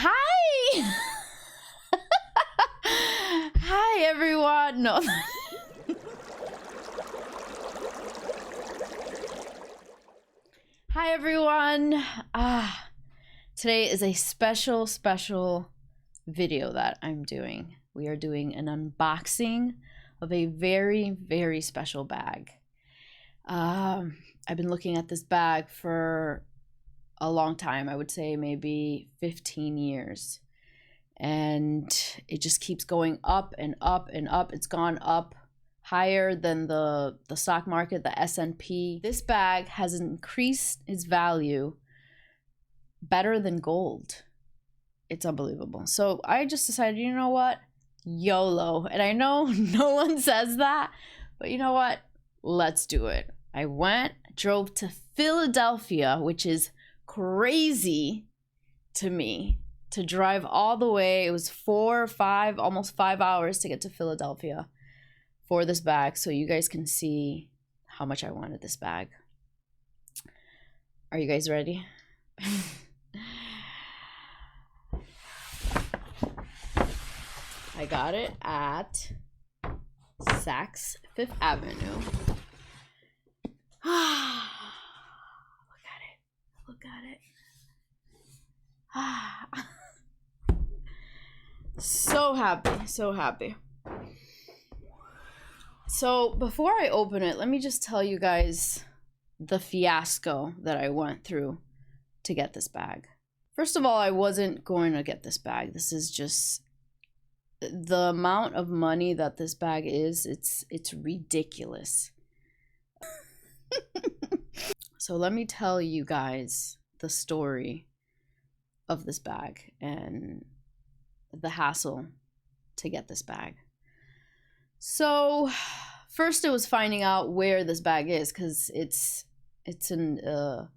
Hi! Hi, everyone. No. Hi, everyone. Today is a special video that I'm doing. We are doing an unboxing of a very special bag. I've been looking at this bag for a long time. I would say maybe 15 years. And it just keeps going up and up and up. It's gone up higher than the stock market, the S&P. This bag has increased its value better than gold. It's unbelievable. So I just decided, you know what? YOLO. And I know no one says that, but you know what? Let's do it. I drove to Philadelphia, which is crazy to me, to drive all the way. It was 4 or 5, almost 5 hours to get to Philadelphia for this bag, so you guys can see how much I wanted this bag. Are you guys ready? I got it at Saks Fifth Avenue. Look at it. So happy. So before I open it, let me just tell you guys the fiasco that I went through to get this bag. First of all, I wasn't going to get this bag. This is just the amount of money that this bag is. It's ridiculous. So let me tell you guys the story of this bag and the hassle to get this bag. So first it was finding out where this bag is, because it's an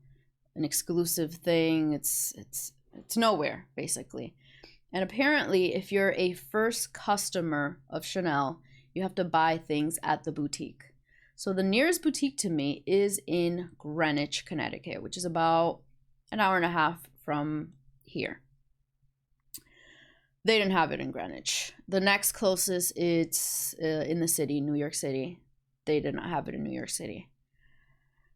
exclusive thing. It's nowhere, basically. And apparently if you're a first customer of Chanel, you have to buy things at the boutique. So the nearest boutique to me is in Greenwich, Connecticut, which is about an hour and a half from here. They didn't have it in Greenwich. The next closest, it's in the city, New York City. They did not have it in New York City.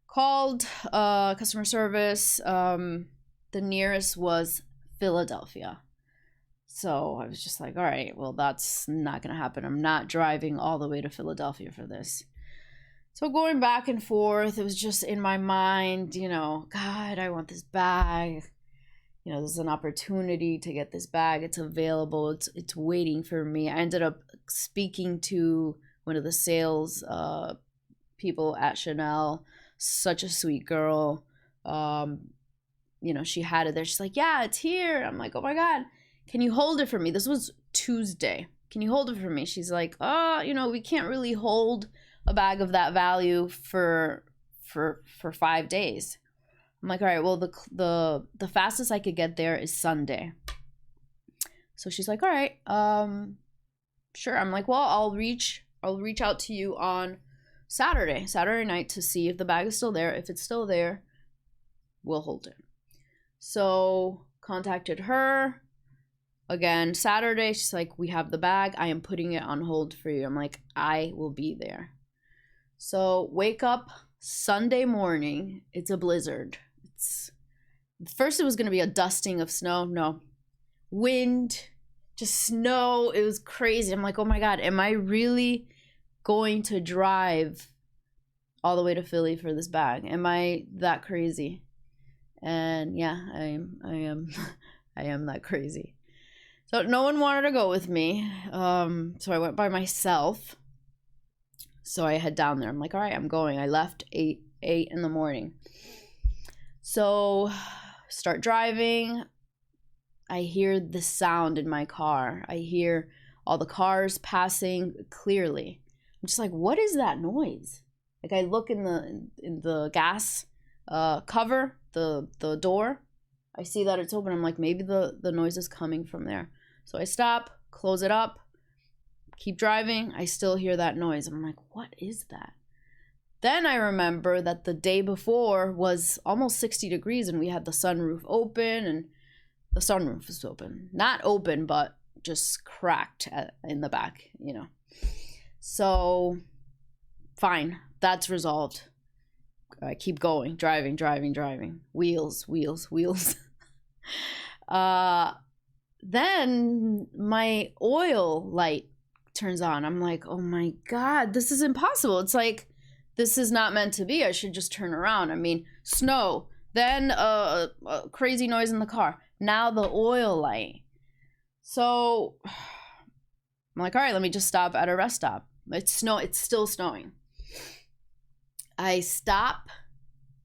Called customer service. The nearest was Philadelphia. So I was just like, all right, well, that's not going to happen. I'm not driving all the way to Philadelphia for this. So going back and forth, it was just in my mind, you know, God, I want this bag. You know, there's an opportunity to get this bag. It's available. It's waiting for me. I ended up speaking to one of the sales people at Chanel. Such a sweet girl. You know, she had it there. She's like, yeah, it's here. I'm like, oh my God, can you hold it for me? This was Tuesday. Can you hold it for me? She's like, you know, we can't really hold a bag of that value for 5 days. I'm like, all right, well, the fastest I could get there is Sunday. So she's like, all right, sure. I'm like, well, I'll reach out to you on Saturday night to see if the bag is still there. If it's still there, we'll hold it. So contacted her again Saturday. She's like, we have the bag. I am putting it on hold for you. I'm like, I will be there. So wake up Sunday morning. It's a blizzard. First it was going to be a dusting of snow. No. Wind, just snow. It was crazy. I'm like, oh my God, am I really going to drive all the way to Philly for this bag? Am I that crazy? And yeah, I am that crazy. So no one wanted to go with me. So I went by myself. So I head down there. I'm like, all right, I'm going. I left 8 in the morning. So start driving. I hear the sound in my car. I hear all the cars passing clearly. I'm just like, what is that noise? Like I look in the gas cover, the door. I see that it's open. I'm like, maybe the noise is coming from there. So I stop, close it up, keep driving. I still hear that noise. I'm like, what is that? Then I remember that the day before was almost 60 degrees and we had the sunroof open and The sunroof was open. Not open, but just cracked in the back, you know. So, fine. That's resolved. I keep going. Driving. Wheels. Then my oil light turns on. I'm like, oh my God, this is impossible. It's like, this is not meant to be. I should just turn around. I mean, snow, then a crazy noise in the car. Now the oil light. So I'm like, all right, let me just stop at a rest stop. It's still snowing. I stop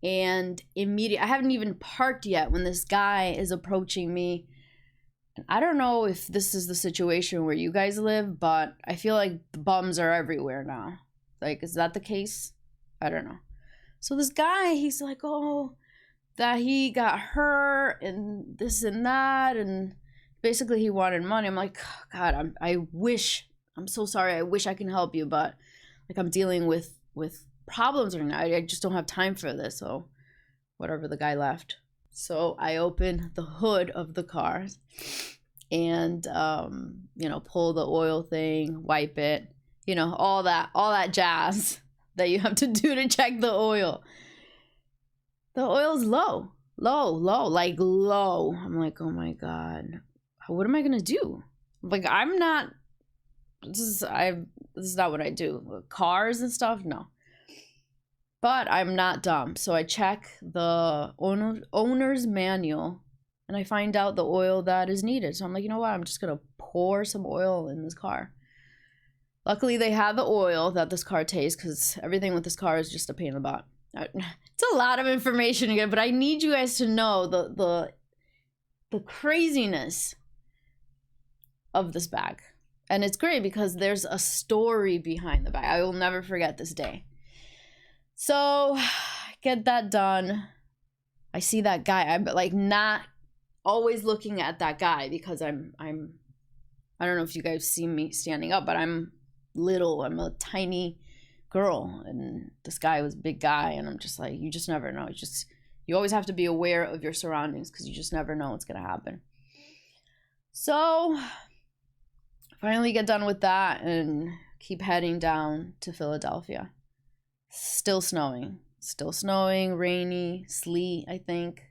and immediately, I haven't even parked yet when this guy is approaching me. And I don't know if this is the situation where you guys live, but I feel like the bums are everywhere now. Like, is that the case? I don't know. So this guy, he's like, oh, that he got hurt and this and that. And basically he wanted money. I'm like, oh, God, I'm so sorry. I wish I can help you, but like I'm dealing with problems right now. I just don't have time for this. So whatever, the guy left. So I open the hood of the car and, pull the oil thing, wipe it, all that jazz that you have to do to check the oil. The oil's low. I'm like, oh my God, what am I going to do? Like, this is not what I do. Cars and stuff, no. But I'm not dumb. So I check the owner's manual and I find out the oil that is needed. So I'm like, you know what? I'm just going to pour some oil in this car. Luckily, they have the oil that this car tastes because everything with this car is just a pain in the butt. It's a lot of information again, but I need you guys to know the craziness of this bag. And it's great because there's a story behind the bag. I will never forget this day. So, get that done. I see that guy. I'm like not always looking at that guy because I don't know if you guys see me standing up, but I'm little. I'm a tiny girl, and this guy was a big guy, and I'm just like, you just never know. You always have to be aware of your surroundings because you just never know what's gonna happen. So, finally get done with that and keep heading down to Philadelphia. Still snowing, rainy, sleet, I think.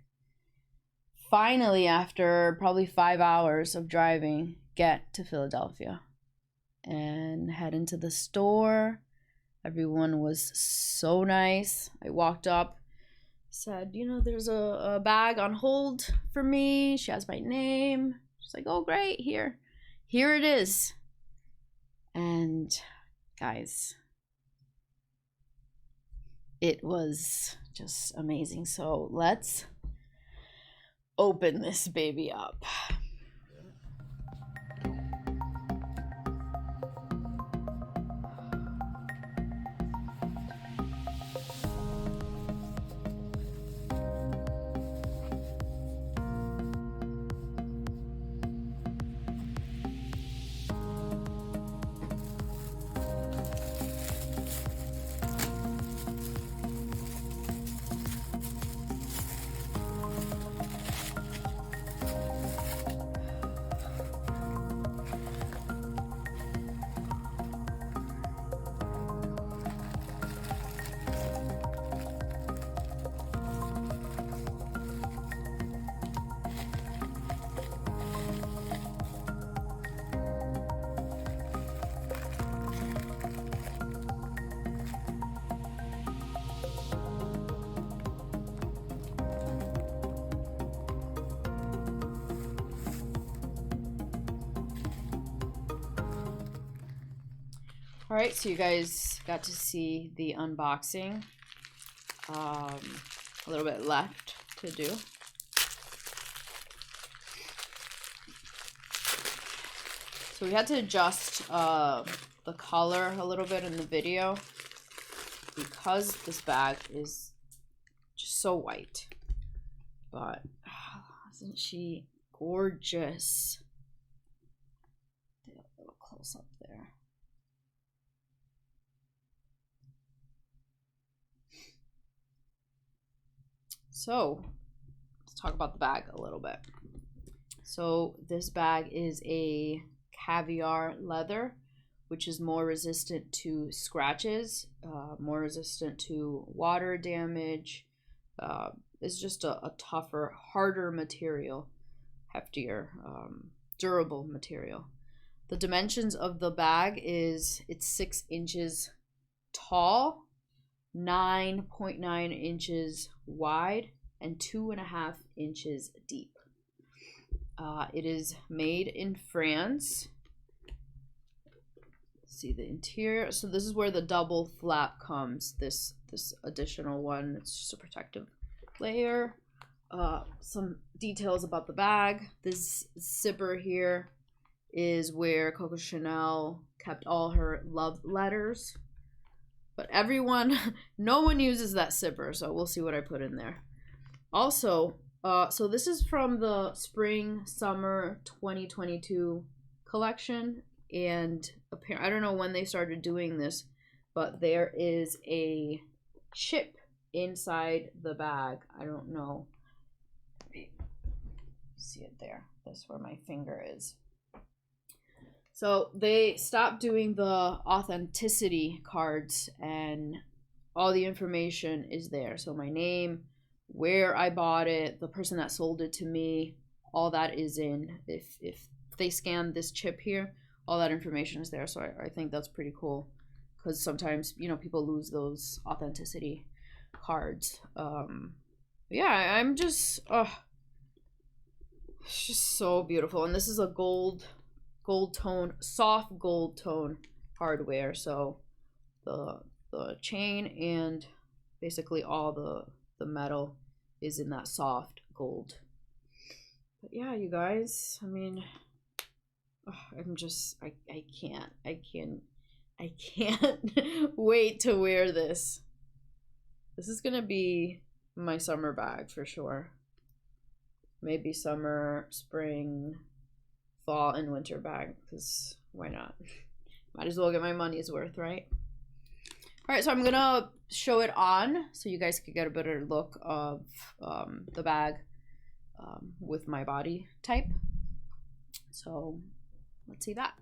Finally, after probably 5 hours of driving, get to Philadelphia and head into the store. Everyone was so nice. I walked up, said, there's a bag on hold for me. She has my name. She's like, oh, great, here it is. And guys, it was just amazing. So let's open this baby up. All right, so you guys got to see the unboxing. A little bit left to do. So we had to adjust the color a little bit in the video because this bag is just so white. But isn't she gorgeous? Do a little close up there. So, let's talk about the bag a little bit. So this bag is a caviar leather, which is more resistant to scratches, more resistant to water damage. It's just a tougher, harder material, heftier, durable material. The dimensions of the bag is it's 6 inches tall, 9.9 inches wide, and 2.5 inches deep. It is made in France. See the interior. So this is where the double flap comes. This additional one. It's just a protective layer. Some details about the bag. This zipper here is where Coco Chanel kept all her love letters. But no one uses that zipper, so we'll see what I put in there. Also, so this is from the spring summer 2022 collection, and I don't know when they started doing this, but there is a chip inside the bag. I don't know. See it there. That's where my finger is. So they stopped doing the authenticity cards, and all the information is there. So my name, where I bought it, the person that sold it to me, all that is in. If they scan this chip here, all that information is there. So I think that's pretty cool, because sometimes, you know, people lose those authenticity cards. Yeah, I'm just, it's just so beautiful. And this is a gold tone, soft gold tone hardware. So the chain and basically all the metal is in that soft gold. But yeah, you guys, I mean, I'm just, I can't wait to wear this. This is gonna be my summer bag for sure. Maybe summer, spring, fall, and winter bag, because why not? Might as well get my money's worth, right? All right, so I'm gonna show it on so you guys could get a better look of the bag with my body type. So let's see that.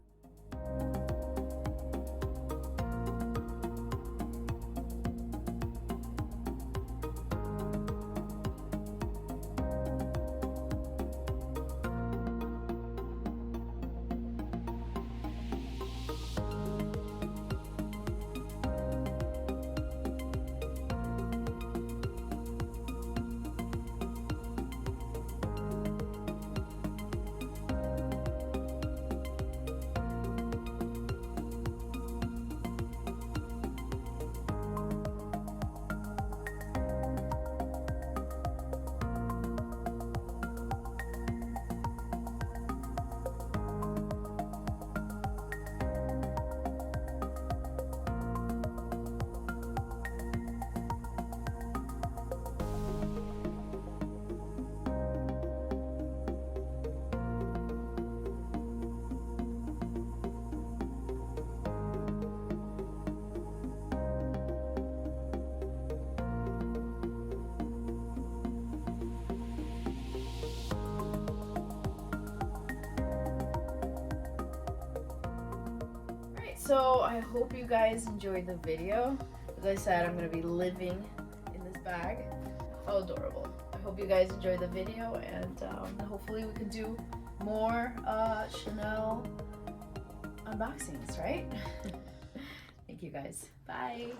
So I hope you guys enjoyed the video. As I said, I'm going to be living in this bag. How adorable. I hope you guys enjoyed the video, and hopefully we can do more Chanel unboxings, right? Thank you guys. Bye.